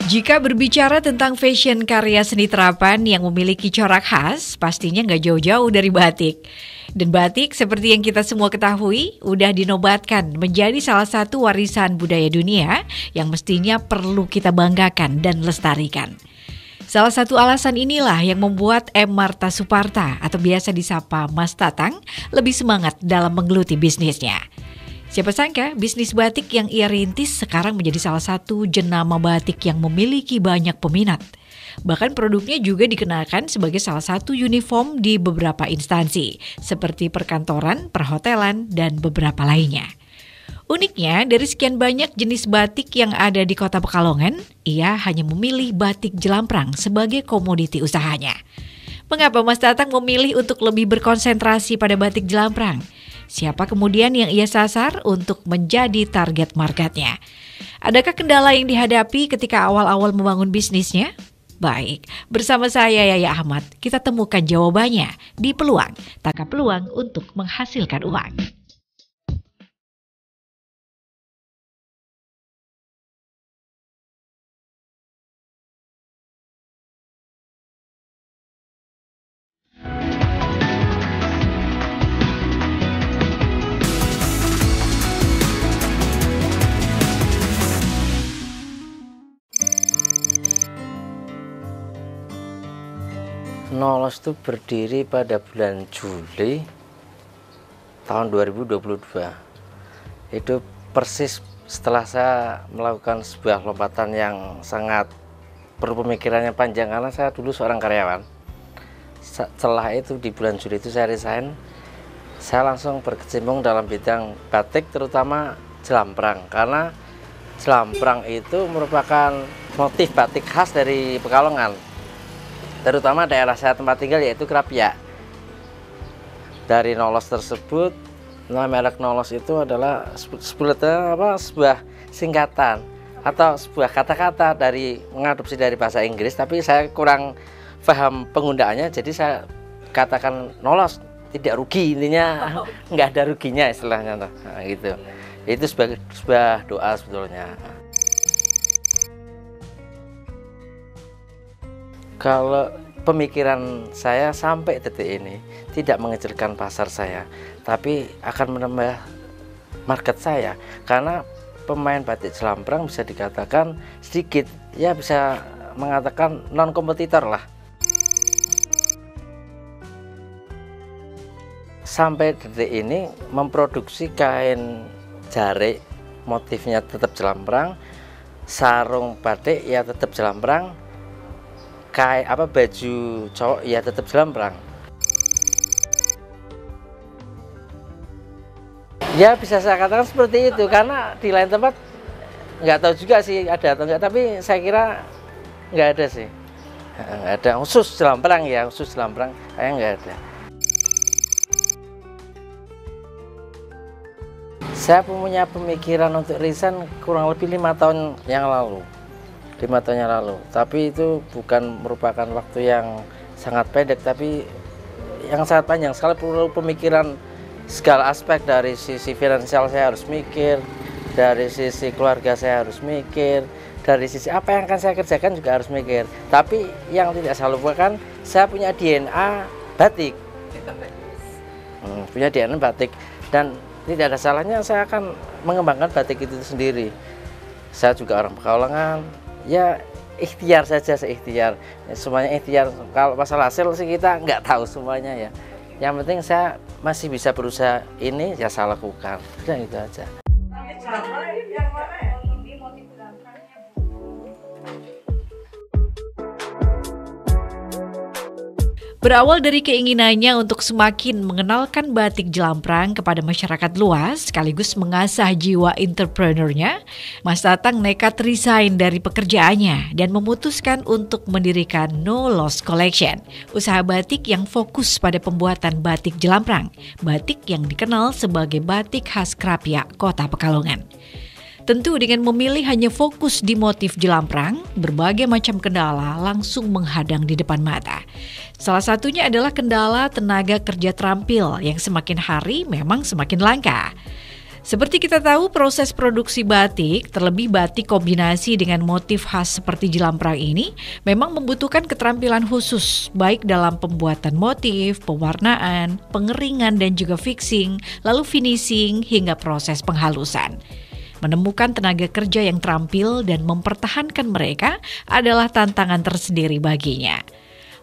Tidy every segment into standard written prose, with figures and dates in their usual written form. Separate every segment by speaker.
Speaker 1: Jika berbicara tentang fashion karya seni terapan yang memiliki corak khas, pastinya nggak jauh-jauh dari batik. Dan batik seperti yang kita semua ketahui, udah dinobatkan menjadi salah satu warisan budaya dunia yang mestinya perlu kita banggakan dan lestarikan. Salah satu alasan inilah yang membuat M. Marta Suparta atau biasa disapa Mas Tatang lebih semangat dalam menggeluti bisnisnya. Siapa sangka bisnis batik yang ia rintis sekarang menjadi salah satu jenama batik yang memiliki banyak peminat. Bahkan produknya juga dikenakan sebagai salah satu uniform di beberapa instansi, seperti perkantoran, perhotelan, dan beberapa lainnya. Uniknya, dari sekian banyak jenis batik yang ada di Kota Pekalongan, ia hanya memilih batik jelamprang sebagai komoditi usahanya. Mengapa Mas Tatang memilih untuk lebih berkonsentrasi pada batik jelamprang? Siapa kemudian yang ia sasar untuk menjadi target marketnya? Adakah kendala yang dihadapi ketika awal-awal membangun bisnisnya? Baik, bersama saya Yaya Ahmad, kita temukan jawabannya di Peluang. Tangkap peluang untuk menghasilkan uang.
Speaker 2: Nolos itu berdiri pada bulan Juli tahun 2022. Itu persis setelah saya melakukan sebuah lompatan yang sangat perlu pemikiran yang panjang, karena saya dulu seorang karyawan. Setelah itu di bulan Juli itu saya resign. Saya langsung berkecimpung dalam bidang batik, terutama jelamprang, karena jelamprang itu merupakan motif batik khas dari Pekalongan, terutama daerah saya tempat tinggal, yaitu Krapia. Dari Nolos tersebut, nama merek Nolos itu adalah sebuah singkatan atau sebuah kata-kata dari mengadopsi dari bahasa Inggris, tapi saya kurang paham penggunaannya, jadi saya katakan Nolos, tidak rugi, intinya nggak ada ruginya istilahnya, nah, gitu. Itu sebuah doa sebetulnya. Kalau pemikiran saya sampai detik ini tidak mengecilkan pasar saya, tapi akan menambah market saya, karena pemain batik jelamprang bisa dikatakan sedikit, ya bisa mengatakan non kompetitor lah. Sampai detik ini memproduksi kain jarik, motifnya tetap jelamprang, sarung batik ya tetap jelamprang, baju cowok ya tetap jelamprang. Ya bisa saya katakan seperti itu, karena di lain tempat nggak tahu juga sih ada atau enggak, tapi saya kira nggak ada sih, nggak ada khusus jelamprang ya, khusus jelamprang kayak nggak ada. Saya punya pemikiran untuk resign kurang lebih 5 tahun yang lalu. 5 tahun yang lalu, tapi itu bukan merupakan waktu yang sangat pendek, tapi yang sangat panjang sekali. Perlu pemikiran segala aspek, dari sisi finansial saya harus mikir, dari sisi keluarga saya harus mikir, dari sisi apa yang akan saya kerjakan juga harus mikir. Tapi yang tidak saya lupakan, saya punya DNA batik, punya DNA batik, dan tidak ada salahnya saya akan mengembangkan batik itu sendiri. Saya juga orang Pekalongan, ya ikhtiar saja, seikhtiar, semuanya ikhtiar. Kalau masalah hasil sih kita nggak tahu semuanya ya. Yang penting saya masih bisa berusaha, ini ya saya lakukan, dan itu aja.
Speaker 1: Berawal dari keinginannya untuk semakin mengenalkan batik jelamprang kepada masyarakat luas, sekaligus mengasah jiwa entrepreneurnya, Mas Tatang nekat resign dari pekerjaannya dan memutuskan untuk mendirikan No Loss Collection, usaha batik yang fokus pada pembuatan batik jelamprang, batik yang dikenal sebagai batik khas Krapia, Kota Pekalongan. Tentu dengan memilih hanya fokus di motif jelamprang, berbagai macam kendala langsung menghadang di depan mata. Salah satunya adalah kendala tenaga kerja terampil yang semakin hari memang semakin langka. Seperti kita tahu, proses produksi batik, terlebih batik kombinasi dengan motif khas seperti jelamprang ini, memang membutuhkan keterampilan khusus, baik dalam pembuatan motif, pewarnaan, pengeringan dan juga fixing, lalu finishing hingga proses penghalusan. Menemukan tenaga kerja yang terampil dan mempertahankan mereka adalah tantangan tersendiri baginya.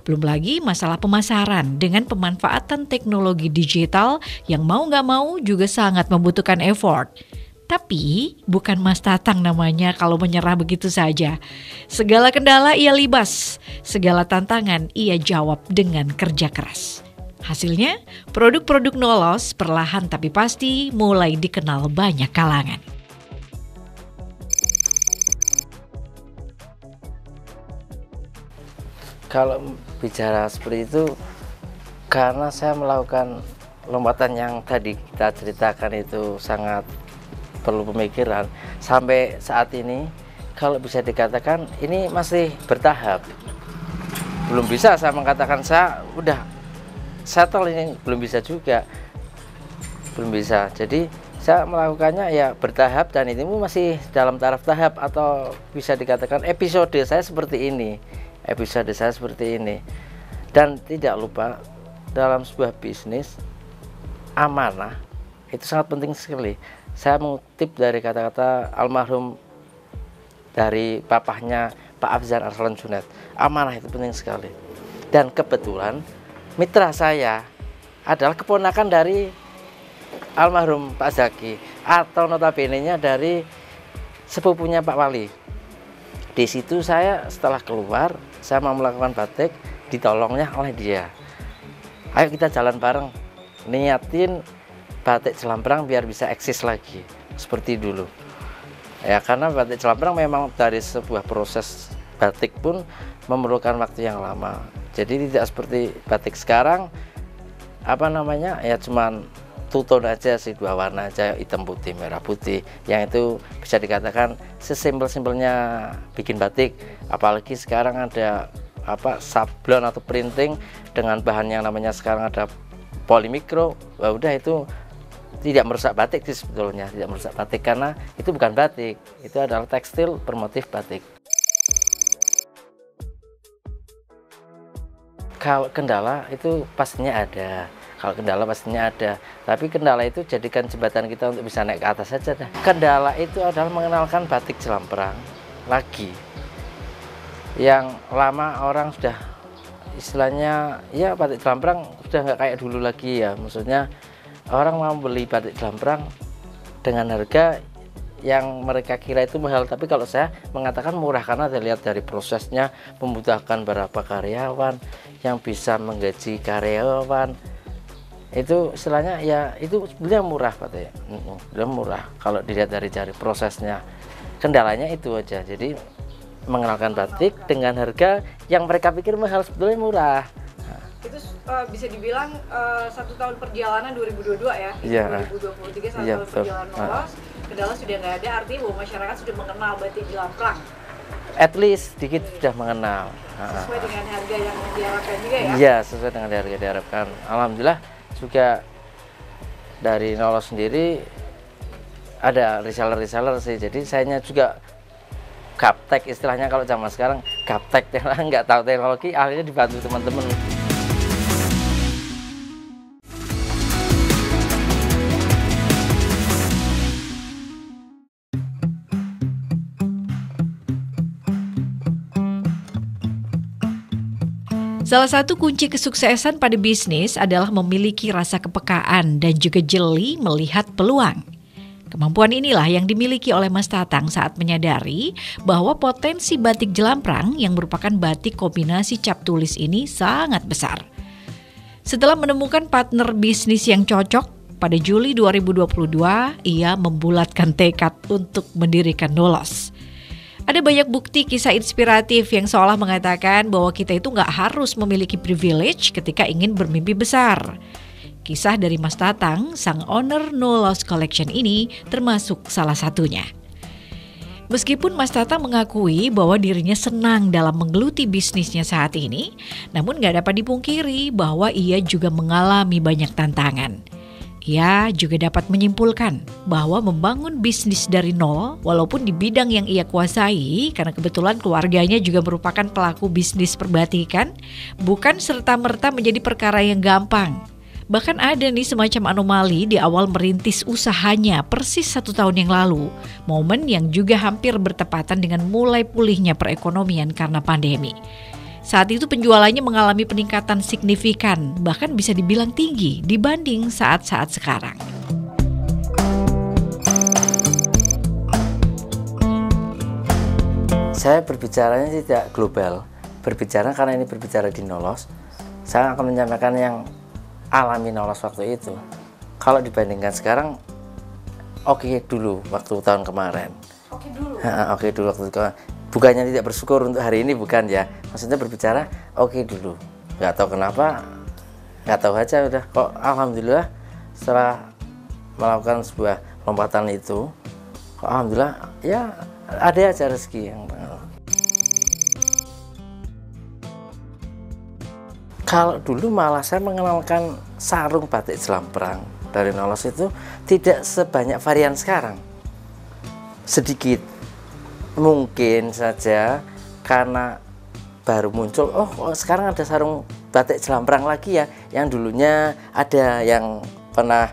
Speaker 1: Belum lagi masalah pemasaran dengan pemanfaatan teknologi digital yang mau nggak mau juga sangat membutuhkan effort. Tapi bukan Mas Tatang namanya kalau menyerah begitu saja. Segala kendala ia libas, segala tantangan ia jawab dengan kerja keras. Hasilnya, produk-produk Nolos perlahan tapi pasti mulai dikenal banyak kalangan.
Speaker 2: Kalau bicara seperti itu, karena saya melakukan lompatan yang tadi kita ceritakan itu sangat perlu pemikiran. Sampai saat ini, kalau bisa dikatakan ini masih bertahap. Belum bisa saya mengatakan saya udah settle, ini belum bisa juga. Belum bisa. Jadi saya melakukannya ya bertahap dan ini masih dalam taraf tahap, atau bisa dikatakan episode saya seperti ini. Episode saya seperti ini. Dan tidak lupa, dalam sebuah bisnis, amanah itu sangat penting sekali. Saya mengutip dari kata-kata almarhum dari papahnya Pak Afzan Arslan Junaid, amanah itu penting sekali. Dan kebetulan mitra saya adalah keponakan dari almarhum Pak Zaki, atau notabene-nya dari sepupunya Pak Wali. Di situ saya setelah keluar, saya mau melakukan batik, ditolongnya oleh dia. Ayo kita jalan bareng, niatin batik jelamprang biar bisa eksis lagi seperti dulu. Ya, karena batik jelamprang memang dari sebuah proses batik pun memerlukan waktu yang lama. Jadi tidak seperti batik sekarang, ya cuman two-tone aja sih, 2 warna aja, hitam putih, merah putih, yang itu bisa dikatakan sesimpel-simpelnya bikin batik. Apalagi sekarang ada sablon atau printing dengan bahan yang namanya sekarang ada polimikro. Wah, udah itu tidak merusak batik sih sebetulnya, tidak merusak batik karena itu bukan batik, itu adalah tekstil bermotif batik. Kalau kendala itu pastinya ada. Kalau kendala pastinya ada, tapi kendala itu jadikan jembatan kita untuk bisa naik ke atas saja. Kendala itu adalah mengenalkan batik jelamprang lagi. Yang lama orang sudah istilahnya, ya batik jelamprang sudah nggak kayak dulu lagi ya. Maksudnya orang mau beli batik jelamprang dengan harga yang mereka kira itu mahal. Tapi kalau saya mengatakan murah karena dilihat dari prosesnya, membutuhkan berapa karyawan, yang bisa menggaji karyawan. Itu istilahnya ya itu sebenarnya murah Pak ya. Murah kalau dilihat dari prosesnya. Kendalanya itu aja. Jadi mengenalkan batik dengan harga yang mereka pikir mahal sebetulnya murah.
Speaker 1: Itu bisa dibilang 1 tahun perjalanan 2022 ya.
Speaker 2: Iya.
Speaker 1: 2023 1 tahun perjalanan Nolos. Kendala sudah nggak ada, artinya bahwa masyarakat sudah mengenal batik jelamprang.
Speaker 2: At least sedikit sudah mengenal.
Speaker 1: Sesuai dengan harga yang diharapkan juga ya.
Speaker 2: Iya, sesuai dengan harga yang diharapkan. Alhamdulillah juga dari Nolos sendiri ada reseller sih. Jadi sayanya juga gaptek, istilahnya kalau zaman sekarang gaptek, nggak tahu teknologi, akhirnya dibantu teman-teman.
Speaker 1: Salah satu kunci kesuksesan pada bisnis adalah memiliki rasa kepekaan dan juga jeli melihat peluang. Kemampuan inilah yang dimiliki oleh Mas Tatang saat menyadari bahwa potensi batik jelamprang yang merupakan batik kombinasi cap tulis ini sangat besar. Setelah menemukan partner bisnis yang cocok, pada Juli 2022 ia membulatkan tekad untuk mendirikan Nolos. Ada banyak bukti kisah inspiratif yang seolah mengatakan bahwa kita itu nggak harus memiliki privilege ketika ingin bermimpi besar. Kisah dari Mas Tatang, sang owner Nolos Collection ini termasuk salah satunya. Meskipun Mas Tatang mengakui bahwa dirinya senang dalam menggeluti bisnisnya saat ini, namun nggak dapat dipungkiri bahwa ia juga mengalami banyak tantangan. Ia juga dapat menyimpulkan bahwa membangun bisnis dari nol, walaupun di bidang yang ia kuasai, karena kebetulan keluarganya juga merupakan pelaku bisnis perbatikan, bukan serta-merta menjadi perkara yang gampang. Bahkan ada nih semacam anomali di awal merintis usahanya persis 1 tahun yang lalu, momen yang juga hampir bertepatan dengan mulai pulihnya perekonomian karena pandemi. Saat itu penjualannya mengalami peningkatan signifikan, bahkan bisa dibilang tinggi dibanding saat-saat sekarang.
Speaker 2: Saya berbicaranya tidak global, berbicara karena ini berbicara di Nolos. Saya akan menyampaikan yang alami Nolos waktu itu. Kalau dibandingkan sekarang, oke dulu waktu tahun kemarin. Oke dulu waktu itu. Bukannya tidak bersyukur untuk hari ini, bukan ya. Maksudnya berbicara oke dulu. Nggak tahu kenapa, nggak tahu aja udah kok alhamdulillah setelah melakukan sebuah lompatan itu, kok alhamdulillah ya ada aja rezeki yang. Kalau dulu malah saya mengenalkan sarung batik Jelamprang dari Nolos itu tidak sebanyak varian sekarang. Sedikit. Mungkin saja karena baru muncul, oh sekarang ada sarung batik Jelamprang lagi ya, yang dulunya ada yang pernah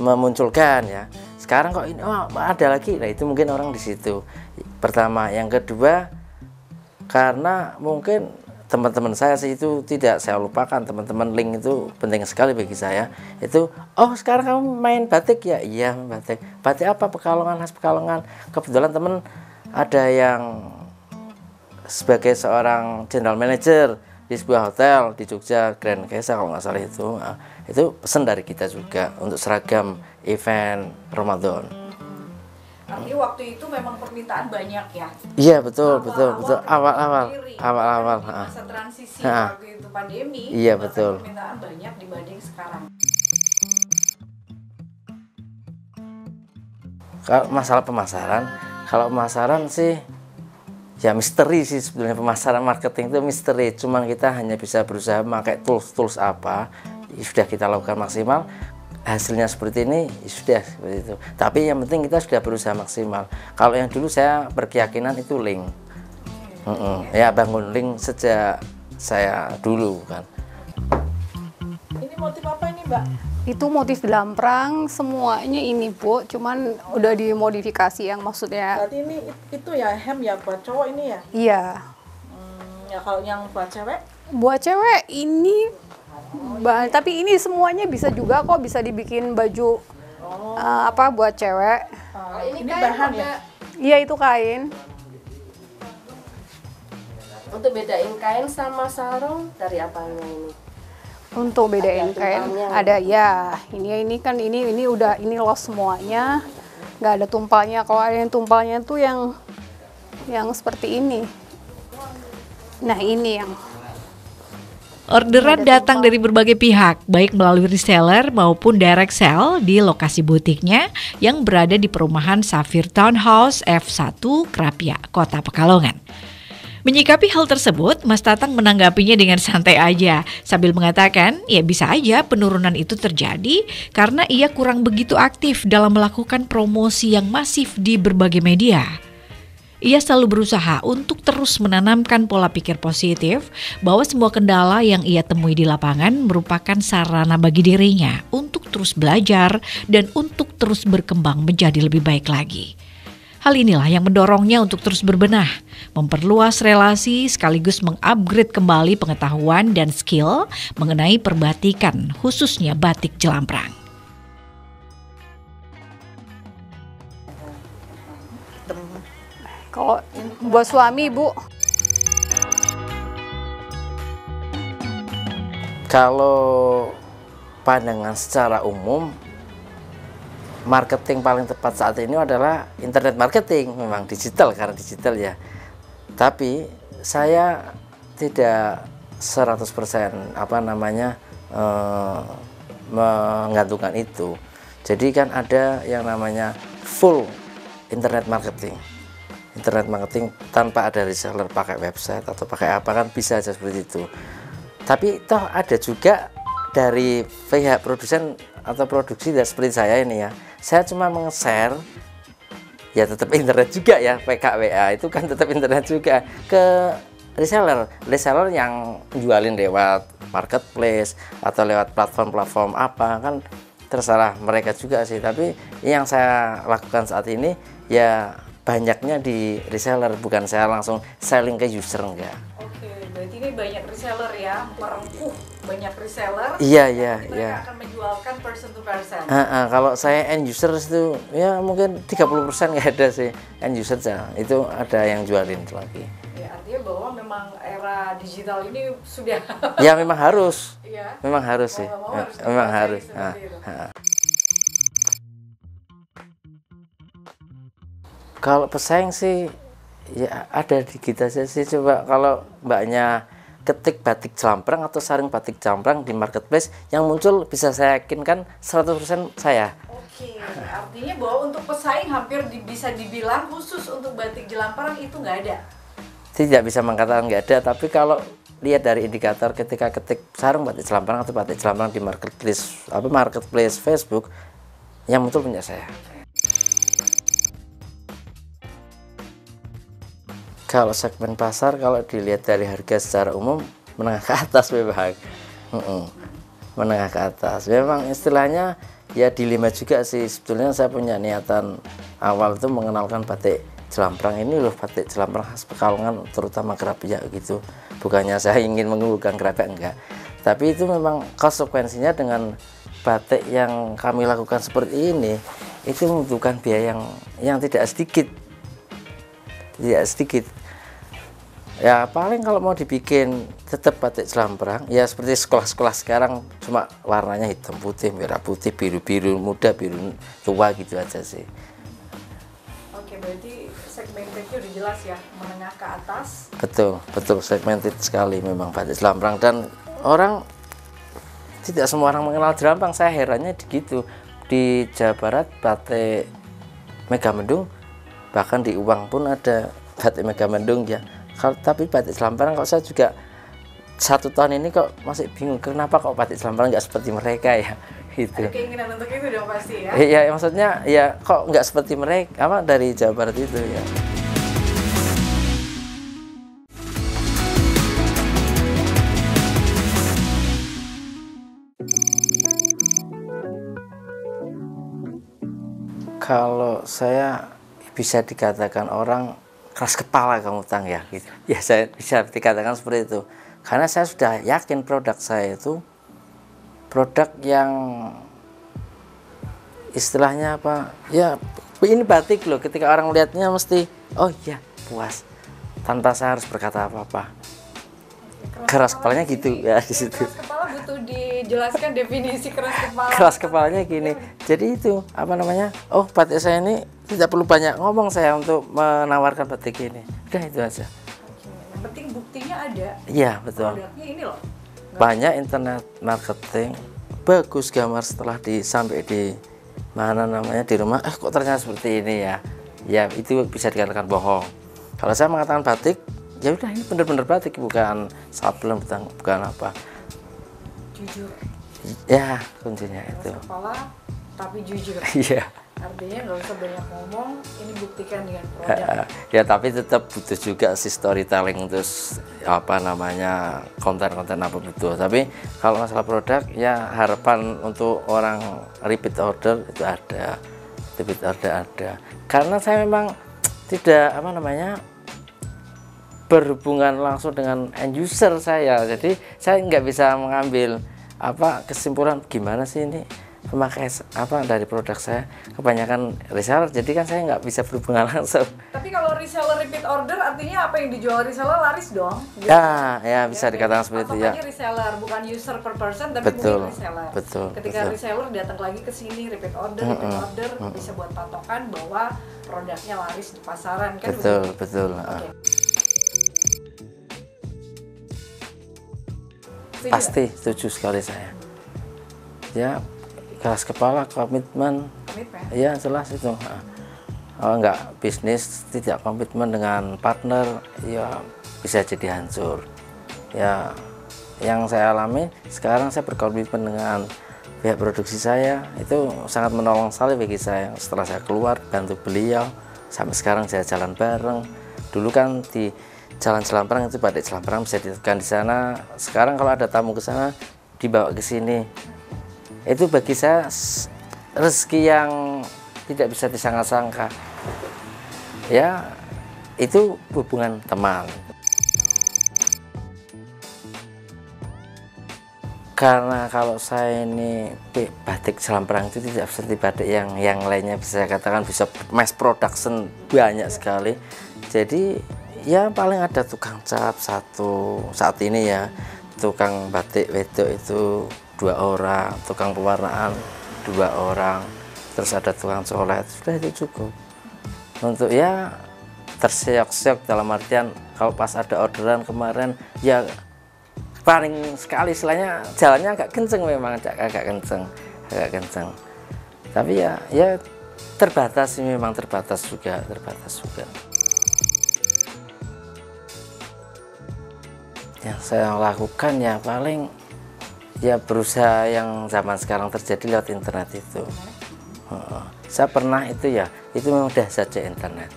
Speaker 2: memunculkan ya. Sekarang kok ini ada lagi. Nah, itu mungkin orang di situ. Pertama, yang kedua karena mungkin teman-teman saya sih itu tidak saya lupakan, teman-teman link itu penting sekali bagi saya. Itu sekarang kamu main batik ya? Iya, batik. Batik apa? Pekalongan, khas Pekalongan. Kebetulan teman ada yang sebagai seorang general manager di sebuah hotel di Jogja, Grand Kesa kalau nggak salah itu. Nah, itu pesan dari kita juga untuk seragam event Ramadan.
Speaker 1: Artinya waktu itu memang permintaan banyak ya?
Speaker 2: Iya betul. Awal-awal.
Speaker 1: Masa transisi waktu itu pandemi.
Speaker 2: Iya betul.
Speaker 1: Permintaan banyak dibanding sekarang.
Speaker 2: Kalau masalah pemasaran sih ya misteri sih sebetulnya. Pemasaran marketing itu misteri. Cuma kita hanya bisa berusaha memakai tools apa sudah kita lakukan maksimal. Hasilnya seperti ini sudah seperti itu. Tapi yang penting kita sudah berusaha maksimal. Kalau yang dulu saya berkeyakinan itu link. Ya bangun link sejak saya dulu kan.
Speaker 3: Ini motif apa ini, Mbak?
Speaker 4: Itu motif Jelamprang semuanya ini, Bu, cuman udah dimodifikasi yang maksudnya.
Speaker 3: Berarti ini itu ya hem ya buat cowok ini ya?
Speaker 4: Iya.
Speaker 3: Ya kalau yang buat cewek?
Speaker 4: Buat cewek ini tapi ini semuanya bisa juga kok, bisa dibikin baju buat cewek.
Speaker 3: Ini bahan ya?
Speaker 4: Iya, itu kain.
Speaker 5: Untuk bedain kain sama sarung dari apanya ini?
Speaker 4: Untuk bedain kain ada ya. Ini kan ini udah ini los semuanya. Nggak ada tumpalnya. Kalau ada yang tumpalnya tuh yang seperti ini. Nah, ini yang
Speaker 1: orderan datang dari berbagai pihak, baik melalui reseller maupun direct sell di lokasi butiknya yang berada di perumahan Safir Townhouse F1 Krapia, Kota Pekalongan. Menyikapi hal tersebut, Mas Tatang menanggapinya dengan santai aja, sambil mengatakan, ya bisa aja penurunan itu terjadi karena ia kurang begitu aktif dalam melakukan promosi yang masif di berbagai media. Ia selalu berusaha untuk terus menanamkan pola pikir positif bahwa semua kendala yang ia temui di lapangan merupakan sarana bagi dirinya untuk terus belajar dan untuk terus berkembang menjadi lebih baik lagi. Hal inilah yang mendorongnya untuk terus berbenah, memperluas relasi sekaligus mengupgrade kembali pengetahuan dan skill mengenai perbatikan, khususnya batik Jelamprang.
Speaker 4: kalau buat suami, Bu.
Speaker 2: Kalau pandangan secara umum, marketing paling tepat saat ini adalah internet marketing, memang digital karena digital ya. Tapi saya tidak 100% menggantungkan itu. Jadi kan ada yang namanya full internet marketing. Internet marketing tanpa ada reseller, pakai website atau pakai apa kan bisa aja seperti itu. Tapi toh ada juga dari pihak produsen atau produksi tidak seperti saya ini ya, saya cuma meng-share ya tetap internet juga ya, PKWA itu kan tetap internet juga ke reseller yang jualin lewat marketplace atau lewat platform-platform apa kan terserah mereka juga sih. Tapi yang saya lakukan saat ini ya banyaknya di reseller, bukan saya langsung selling ke user, enggak.
Speaker 1: Oke, berarti ini banyak reseller ya, merengkuh banyak reseller.
Speaker 2: Iya.
Speaker 1: Mereka akan menjualkan person to person.
Speaker 2: Kalau saya end user itu ya mungkin 30% nggak ada sih end user saja. Itu ada yang jualin lagi.
Speaker 1: Ya, artinya bahwa memang era digital ini sudah
Speaker 2: Ya memang harus.
Speaker 1: ya.
Speaker 2: Memang harus sih. Memang harus. Kalau pesaing sih ya ada di kita sih. Coba kalau mbaknya ketik batik Jelamprang atau saring batik Jelamprang di marketplace, yang muncul bisa saya yakinkan 100% saya.
Speaker 1: Oke, artinya bahwa untuk pesaing hampir bisa dibilang khusus untuk batik Jelamprang itu nggak ada.
Speaker 2: Tidak bisa mengatakan nggak ada, tapi kalau lihat dari indikator ketika ketik sarung batik Jelamprang atau batik Jelamprang di marketplace Facebook, yang muncul punya saya. Kalau segmen pasar, kalau dilihat dari harga secara umum menengah ke atas memang, menengah ke atas. Memang istilahnya ya dilema juga sih. Sebetulnya saya punya niatan awal itu mengenalkan batik Jelamprang ini loh, batik Jelamprang khas Pekalongan, terutama Kerapiak gitu. Bukannya saya ingin mengunggulkan Kerapiak, enggak. Tapi itu memang konsekuensinya dengan batik yang kami lakukan seperti ini, itu membutuhkan biaya yang tidak sedikit. Tidak sedikit. Ya paling kalau mau dibikin tetap batik Jelamprang ya seperti sekolah-sekolah sekarang, cuma warnanya hitam putih, merah putih, biru muda, biru tua gitu aja sih.
Speaker 1: Oke, berarti segmentednya udah jelas ya, menengah ke atas.
Speaker 2: Betul segmented sekali memang batik Jelamprang, dan orang tidak semua orang mengenal Jelamprang. Saya herannya gitu. Di Jawa Barat batik Megamendung, bahkan di Uang pun ada batik Megamendung ya. Tapi batik Jelamprang kok saya juga 1 tahun ini kok masih bingung kenapa kok batik Jelamprang nggak seperti mereka ya gitu.
Speaker 1: Ada keinginan untuk itu dong pasti ya.
Speaker 2: Iya maksudnya ya kok nggak seperti mereka dari Jawa Barat itu ya. Kalau saya bisa dikatakan orang keras kepala kamu Tang ya gitu. Ya saya bisa dikatakan seperti itu. Karena saya sudah yakin produk saya itu produk yang istilahnya apa? Ya ini batik loh. Ketika orang melihatnya mesti oh iya puas. Tanpa saya harus berkata apa-apa. Keras kepalanya gitu ya di situ.
Speaker 1: Keras kepala butuh dijelaskan definisi keras kepala.
Speaker 2: Keras kepalanya gini. Jadi itu apa namanya? Oh batik saya ini tidak perlu banyak ngomong saya untuk menawarkan batik ini. Udah itu aja.
Speaker 1: Oke. Yang penting buktinya ada.
Speaker 2: Iya betul.
Speaker 1: Produknya ini loh.
Speaker 2: Banyak internet marketing bagus gambar setelah sampai di mana namanya di rumah. Kok ternyata seperti ini ya. Ya itu bisa dikatakan bohong. Kalau saya mengatakan batik, ya udah ini benar-benar batik, bukan sablon, bukan apa.
Speaker 1: Jujur.
Speaker 2: Ya kuncinya itu.
Speaker 1: Keras kepala tapi jujur.
Speaker 2: Iya.
Speaker 1: Artinya nggak usah banyak ngomong, ini buktikan dengan produk.
Speaker 2: Ya tapi tetap butuh juga si storytelling, terus apa namanya konten-konten apa betul. Tapi kalau masalah produk ya harapan untuk orang repeat order itu ada, karena saya memang tidak apa namanya berhubungan langsung dengan end user saya, jadi saya nggak bisa mengambil apa kesimpulan gimana sih ini pemakai apa dari produk saya, kebanyakan reseller, jadi kan saya nggak bisa berhubungan langsung.
Speaker 1: Tapi kalau reseller repeat order artinya apa yang dijual reseller laris dong? Gitu.
Speaker 2: Ya bisa dikatakan seperti itu ya.
Speaker 1: Reseller bukan user per person tapi
Speaker 2: Betul,
Speaker 1: mungkin reseller.
Speaker 2: betul.
Speaker 1: Ketika reseller datang lagi ke sini repeat order bisa buat patokan bahwa produknya laris di pasaran kan?
Speaker 2: Betul.
Speaker 1: Okay.
Speaker 2: Pasti setuju sekali saya. Ya keras kepala, komitmen. Ya jelas itu. Enggak bisnis tidak komitmen dengan partner ya bisa jadi hancur. Ya yang saya alami sekarang, saya berkomitmen dengan pihak produksi saya, itu sangat menolong sekali bagi saya. Setelah saya keluar bantu beliau, sampai sekarang saya jalan bareng. Dulu kan di Jalan Jelamprang itu batik Jelamprang bisa ditekan di sana. Sekarang kalau ada tamu ke sana dibawa ke sini. Itu bagi saya rezeki yang tidak bisa disangka-sangka. Ya, itu hubungan teman. Karena kalau saya ini batik Jelamprang itu tidak seperti batik yang lainnya, bisa saya katakan bisa mass production banyak sekali. Jadi ya paling ada tukang cap satu saat ini ya, tukang batik wedok itu 2 orang, tukang pewarnaan 2 orang, terus ada tukang colet, sudah itu cukup untuk ya terseok-seok, dalam artian kalau pas ada orderan kemarin ya paling sekali istilahnya jalannya agak kenceng, memang agak kenceng, tapi ya terbatas sih, memang terbatas juga. Yang saya lakukan ya paling ya berusaha yang zaman sekarang terjadi lewat internet itu. Saya pernah itu memang udah saja internet.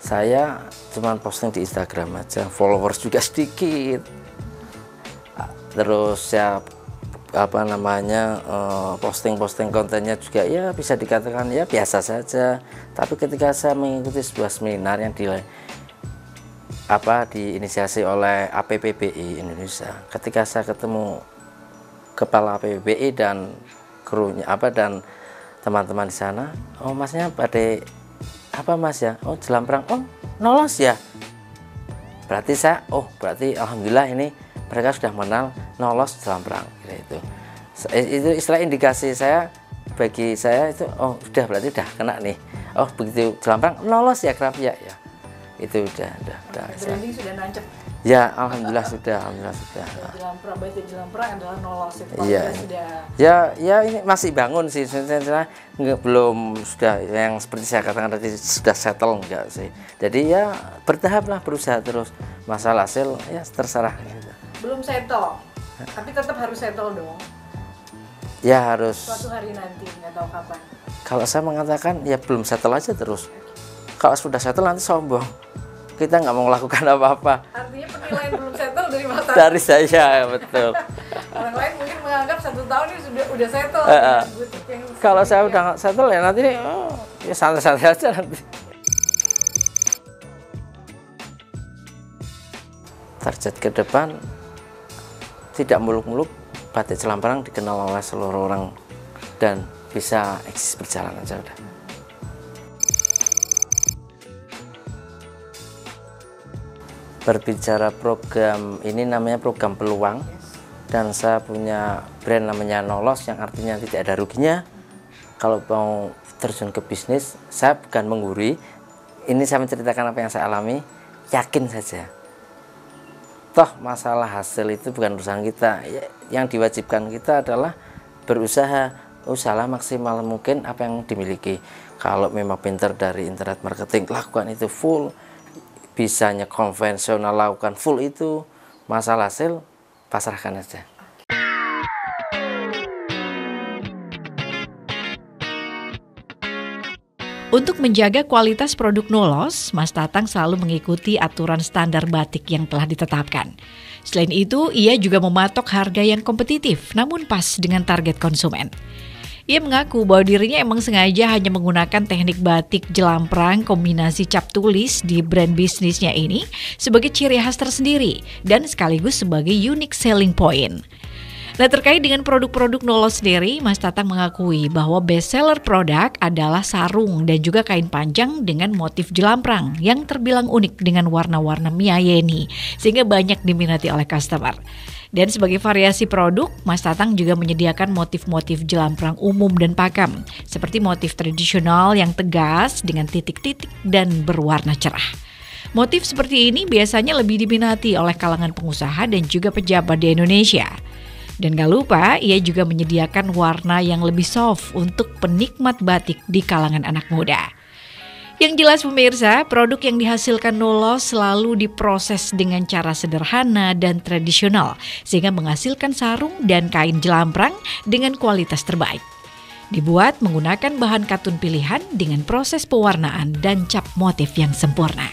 Speaker 2: Saya cuman posting di Instagram aja, followers juga sedikit. Terus ya posting kontennya juga ya bisa dikatakan ya biasa saja. Tapi ketika saya mengikuti sebuah seminar yang diinisiasi oleh APPBI Indonesia, ketika saya ketemu kepala APPBI dan krunya dan teman-teman di sana, oh masnya pada apa mas ya, oh Jelamprang, oh Nolos ya, berarti alhamdulillah ini mereka sudah mengenal Nolos Jelamprang itu istilah indikasi saya, bagi saya itu oh sudah berarti udah kena nih, oh begitu Jelamprang Nolos ya kerap ya itu udah
Speaker 3: branding sudah nancep
Speaker 2: ya, alhamdulillah sudah.
Speaker 3: Batik Jelamprang adalah Nolos
Speaker 2: ya,
Speaker 3: sudah
Speaker 2: ya ini masih bangun sih, belum sudah yang seperti saya katakan tadi sudah settle enggak sih, jadi ya bertahap lah, berusaha terus, masalah hasil ya terserah gitu.
Speaker 3: Belum settle, tapi tetap harus settle dong.
Speaker 2: Ya harus.
Speaker 3: Suatu hari nanti, nggak tahu kapan.
Speaker 2: Kalau saya mengatakan ya belum settle aja terus. Kalau sudah settle nanti sombong. Kita nggak mau melakukan apa-apa.
Speaker 3: Artinya penilaian belum settle dari mata.
Speaker 2: Dari saya, betul.
Speaker 3: Orang lain mungkin menganggap 1 tahun ini udah settle.
Speaker 2: Kalau saya udah nggak settle ya nanti ya santai-santai aja nanti. Target ke depan tidak muluk-muluk, batik Jelamprang dikenal oleh seluruh orang dan bisa eksis berjalan aja udah. Berbicara program ini namanya program peluang, dan saya punya brand namanya Nolos yang artinya tidak ada ruginya. Kalau mau terjun ke bisnis, saya bukan menggurui, ini saya menceritakan apa yang saya alami, yakin saja. Toh masalah hasil itu bukan urusan kita, yang diwajibkan kita adalah berusaha, usahalah maksimal mungkin apa yang dimiliki. Kalau memang pinter dari internet marketing, lakukan itu full. Bisanya konvensional, lakukan full itu. Masalah hasil pasrahkan aja.
Speaker 1: Untuk menjaga kualitas produk Nolos, Mas Tatang selalu mengikuti aturan standar batik yang telah ditetapkan. Selain itu, ia juga mematok harga yang kompetitif namun pas dengan target konsumen. Ia mengaku bahwa dirinya emang sengaja hanya menggunakan teknik batik Jelamprang kombinasi cap tulis di brand bisnisnya ini sebagai ciri khas tersendiri dan sekaligus sebagai unique selling point. Nah, terkait dengan produk-produk Nolos sendiri, Mas Tatang mengakui bahwa best seller produk adalah sarung dan juga kain panjang dengan motif Jelamprang yang terbilang unik dengan warna-warna miyayeni sehingga banyak diminati oleh customer. Dan sebagai variasi produk, Mas Tatang juga menyediakan motif-motif Jelamprang umum dan pakam seperti motif tradisional yang tegas dengan titik-titik dan berwarna cerah. Motif seperti ini biasanya lebih diminati oleh kalangan pengusaha dan juga pejabat di Indonesia. Dan gak lupa, ia juga menyediakan warna yang lebih soft untuk penikmat batik di kalangan anak muda. Yang jelas pemirsa, produk yang dihasilkan Nolos selalu diproses dengan cara sederhana dan tradisional sehingga menghasilkan sarung dan kain jelamprang dengan kualitas terbaik. Dibuat menggunakan bahan katun pilihan dengan proses pewarnaan dan cap motif yang sempurna.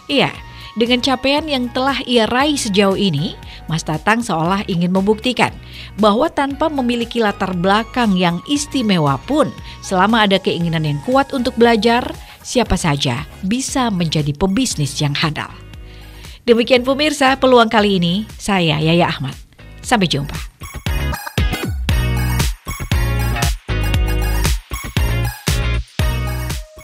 Speaker 1: Iya, dengan capaian yang telah ia raih sejauh ini, Mas Tatang seolah ingin membuktikan bahwa tanpa memiliki latar belakang yang istimewa pun, selama ada keinginan yang kuat untuk belajar, siapa saja bisa menjadi pebisnis yang handal. Demikian pemirsa, peluang kali ini, saya Yaya Ahmad. Sampai jumpa.